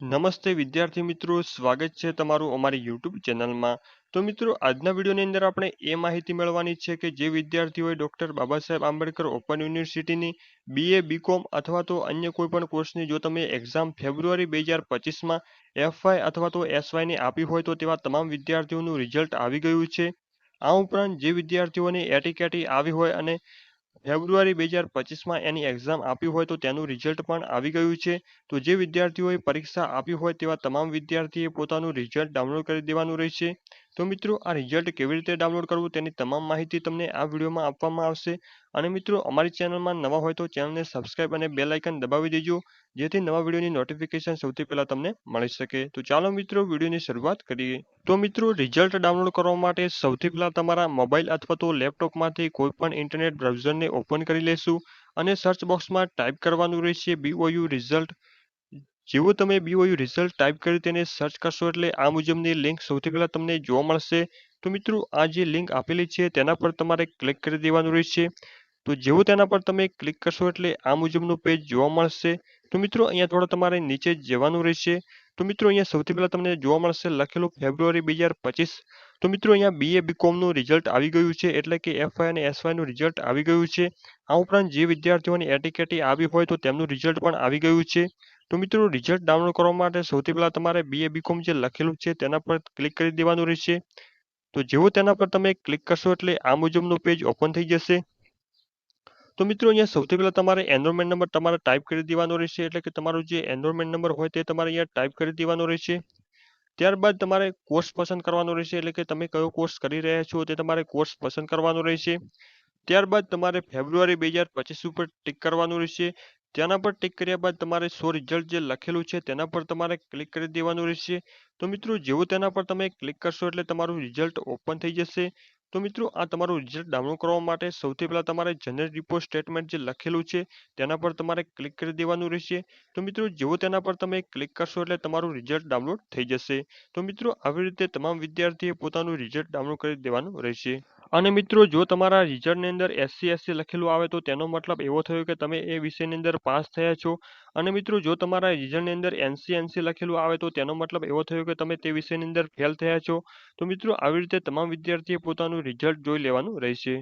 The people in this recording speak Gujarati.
નમસ્તે વિદ્યાર્થી મિત્રો, સ્વાગત છે તમારું અમારી યુટ્યુબ ચેનલમાં. તો મિત્રો, આજના વિડીયોની અંદર આપણે એ માહિતી મેળવવાની છે કે જે વિદ્યાર્થીઓએ ડૉક્ટર બાબા સાહેબ આંબેડકર ઓપન યુનિવર્સિટીની BA BCom અથવા તો અન્ય કોઈ પણ કોર્સની જો તમે એક્ઝામ ફેબ્રુઆરી 2025માં FY અથવા તો SYની આપી હોય તો તેવા તમામ વિદ્યાર્થીઓનું રિઝલ્ટ આવી ગયું છે. આ ઉપરાંત જે વિદ્યાર્થીઓની એટી આવી હોય અને ફેબ્રુઆરી 2025માં એની એક્ઝામ આપી હોય તો તેનું રિઝલ્ટ પણ આવી ગયું છે. તો જે વિદ્યાર્થીઓએ પરીક્ષા આપી હોય તેવા તમામ વિદ્યાર્થીએ પોતાનું રિઝલ્ટ ડાઉનલોડ કરી દેવાનું રહેશે. તો મિત્રો, આ રિઝલ્ટ કેવી રીતે ડાઉનલોડ કરવું તેની તમામ માહિતી તમને આ વિડીયોમાં આપવામાં આવશે. અને મિત્રો, અમારી ચેનલમાં નવા હોય તો ચેનલને સબસ્ક્રાઇબ અને બેલ આઇકન દબાવી દેજો, જેથી નવા વિડીયોની નોટિફિકેશન સૌથી પહેલાં તમને મળી શકે. તો ચાલો મિત્રો, વિડીયોની શરૂઆત કરીએ. તો મિત્રો, રિઝલ્ટ ડાઉનલોડ કરવા માટે સૌથી પહેલાં તમારા મોબાઈલ અથવા તો લેપટોપમાંથી કોઈપણ ઇન્ટરનેટ બ્રાઉઝરને ઓપન કરી લેશું અને સર્ચ બોક્સમાં ટાઈપ કરવાનું રહેશે BOU રિઝલ્ટ. જેવું તમે BOU રિઝલ્ટ ટાઈપ કરી તેને સર્ચ કરશો એટલે આ મુજબની લિંક સૌથી પહેલાં તમને જોવા મળશે. તો મિત્રો, આ જે લિંક આપેલી છે તેના પર તમારે ક્લિક કરી દેવાનું રહેશે. તો જેવું તેના પર તમે ક્લિક કરશો એટલે આ મુજબનું પેજ જોવા મળશે. તો મિત્રો, અહીંયા થોડા તમારે નીચે જવાનું રહેશે. તો મિત્રો, અહીંયા સૌથી પહેલાં તમને જોવા મળશે લખેલું ફેબ્રુઆરી 2025. તો મિત્રો, અહીંયા BA BComનું રિઝલ્ટ આવી ગયું છે, એટલે કે FY અને SYનું રિઝલ્ટ આવી ગયું છે. આ ઉપરાંત જે વિદ્યાર્થીઓની એટી આવી હોય તો તેમનું રિઝલ્ટ પણ આવી ગયું છે. તો મિત્રો, રિઝલ્ટ ડાઉનલોડ કરવા માટે સૌથી પહેલાં તમારે BA BCom જે લખેલું છે તેના પર ક્લિક કરી દેવાનું રહેશે. તો જેવું તેના પર તમે ક્લિક કરશો એટલે આ મુજબનું પેજ ઓપન થઈ જશે. તો મિત્રો, અહીંયા સૌથી પહેલાં તમારે એનરોલમેન્ટ નંબર તમારે ટાઈપ કરી દેવાનો રહેશે, એટલે કે તમારો જે એનરોલમેન્ટ નંબર હોય તે તમારે અહીંયા ટાઈપ કરી દેવાનો રહેશે. ત્યારબાદ તમારે કોર્સ પસંદ કરવાનો રહેશે, એટલે કે તમે કયો કોર્સ કરી રહ્યા છો તે તમારે કોર્સ પસંદ કરવાનો રહેશે. ત્યારબાદ તમારે ફેબ્રુઆરી 2025 ઉપર ટિક કરવાનું રહેશે. તેના પર ટિક કર્યા બાદ તમારે શો રિઝલ્ટ જે લખેલું છે તેના પર તમારે ક્લિક કરી દેવાનું રહેશે. તો મિત્રો, જેવું તેના પર તમે ક્લિક કરશો એટલે તમારું રિઝલ્ટ ઓપન થઈ જશે. તો મિત્રો, આ તમારું રિઝલ્ટ ડાઉનલોડ કરવા માટે સૌથી પહેલાં તમારે જનરલ રિપોર્ટ સ્ટેટમેન્ટ જે લખેલું છે તેના પર તમારે ક્લિક કરી દેવાનું રહેશે. તો મિત્રો, જેવું તેના પર તમે ક્લિક કરશો એટલે તમારું રિઝલ્ટ ડાઉનલોડ થઈ જશે. તો મિત્રો, આવી રીતે તમામ વિદ્યાર્થીએ પોતાનું રિઝલ્ટ ડાઉનલોડ કરી દેવાનું રહેશે. અને મિત્રો, જો તમારા રિઝલ્ટની અંદર SC લખેલું આવે તો તેનો મતલબ એવો થયો કે તમે એ વિષયની અંદર પાસ થયા છો. અને મિત્રો, જો તમારા રિઝલ્ટની અંદર NC લખેલું આવે તો તેનો મતલબ એવો થયો કે તમે તે વિષયની અંદર ફેલ થયા છો. તો મિત્રો, આવી રીતે તમામ વિદ્યાર્થીએ પોતાનું રિઝલ્ટ જોઈ લેવાનું રહેશે.